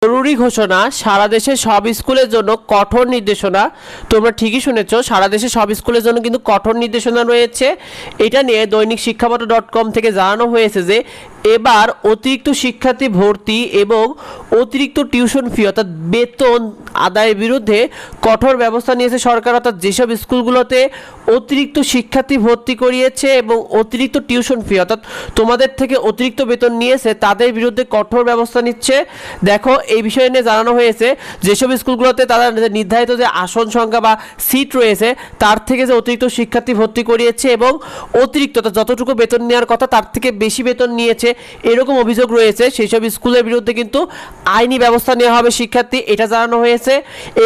জরুরি ঘোষণা, সারা দেশে সব স্কুলের জন্য কঠোর নির্দেশনা। তোমরা ঠিকই শুনেছ, সারা দেশে সব স্কুলের জন্য কিন্তু কঠোর নির্দেশনা রয়েছে। এটা নিয়ে দৈনিক শিক্ষাপত্র.com থেকে জানানো হয়েছে যে এবার অতিরিক্ত শিক্ষার্থী ভর্তি এবং অতিরিক্ত টিউশন ফি অর্থাৎ বেতন আদায়ের বিরুদ্ধে কঠোর ব্যবস্থা নিয়েছে সরকার। অর্থাৎ যেসব স্কুলগুলোতে অতিরিক্ত শিক্ষার্থী ভর্তি করিয়েছে এবং অতিরিক্ত টিউশন ফি অর্থাৎ তোমাদের থেকে অতিরিক্ত বেতন নিয়েছে তাদের বিরুদ্ধে কঠোর ব্যবস্থা নিচ্ছে। দেখো, এই বিষয় নিয়ে জানানো হয়েছে যেসব স্কুলগুলোতে তারা নির্ধারিত যে আসন সংখ্যা বা সিট রয়েছে তার থেকে যে অতিরিক্ত শিক্ষার্থী ভর্তি করিয়েছে এবং অতিরিক্ত যতটুকু বেতন নেওয়ার কথা তার থেকে বেশি বেতন নিয়েছে এরকম অভিযোগ রয়েছে, সেই সব স্কুলের বিরুদ্ধে কিন্তু আইনি ব্যবস্থা নেওয়া হবে শিক্ষার্থী, এটা জানানো হয়েছে।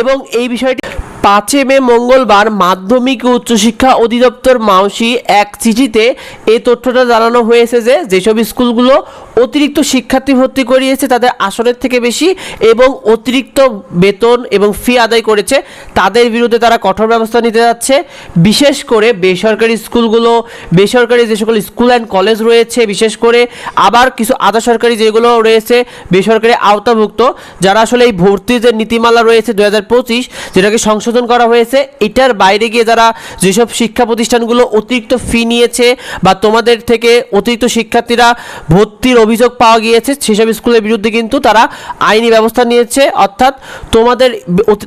এবং এই বিষয়টি 5 মে মঙ্গলবার মাধ্যমিক ও উচ্চশিক্ষা অধিদপ্তর মাউসি এক চিঠিতে এই তথ্যটা জানানো হয়েছে যে যেসব স্কুলগুলো অতিরিক্ত শিক্ষার্থী ভর্তি করিয়েছে তাদের আসনের থেকে বেশি এবং অতিরিক্ত বেতন এবং ফি আদায় করেছে তাদের বিরুদ্ধে তারা কঠোর ব্যবস্থা নিতে যাচ্ছে। বিশেষ করে বেসরকারি স্কুলগুলো, বেসরকারি যে সকল স্কুল অ্যান্ড কলেজ রয়েছে, বিশেষ করে আবার কিছু আধা সরকারি যেগুলো রয়েছে বেসরকারি আওতাভুক্ত, যারা আসলে এই ভর্তির যে নীতিমালা রয়েছে 2025 যেটাকে সংশোধন করা হয়েছে এটার বাইরে গিয়ে যারা যেসব শিক্ষা প্রতিষ্ঠানগুলো অতিরিক্ত ফি নিয়েছে বা তোমাদের থেকে অতিরিক্ত শিক্ষার্থীরা ভর্তির অভিযোগ পাওয়া গিয়েছে সেসব স্কুলের বিরুদ্ধে কিন্তু তারা আইনি ব্যবস্থা নিয়েছে। অর্থাৎ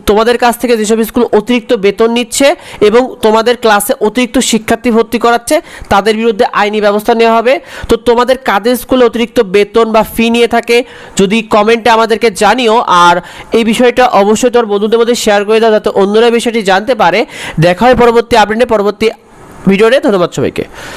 তোমাদের কাছ থেকে যেসব স্কুল অতিরিক্ত বেতন নিচ্ছে এবং তোমাদের ক্লাসে অতিরিক্ত শিক্ষার্থী ভর্তি করাচ্ছে তাদের বিরুদ্ধে আইনি ব্যবস্থা নেওয়া হবে। তো তোমাদের কাদের স্কুলে অতিরিক্ত বেতন বা ফি নিয়ে থাকে যদি কমেন্টে আমাদেরকে জানিও, আর এই বিষয়টা অবশ্যই তোর বন্ধুদের মধ্যে শেয়ার করে দাও যাতে অন্যরা বিষয়টি জানতে পারে। দেখা হয় পরবর্তী আপডেটে, পরবর্তী ভিডিওতে। ধন্যবাদ সবাইকে।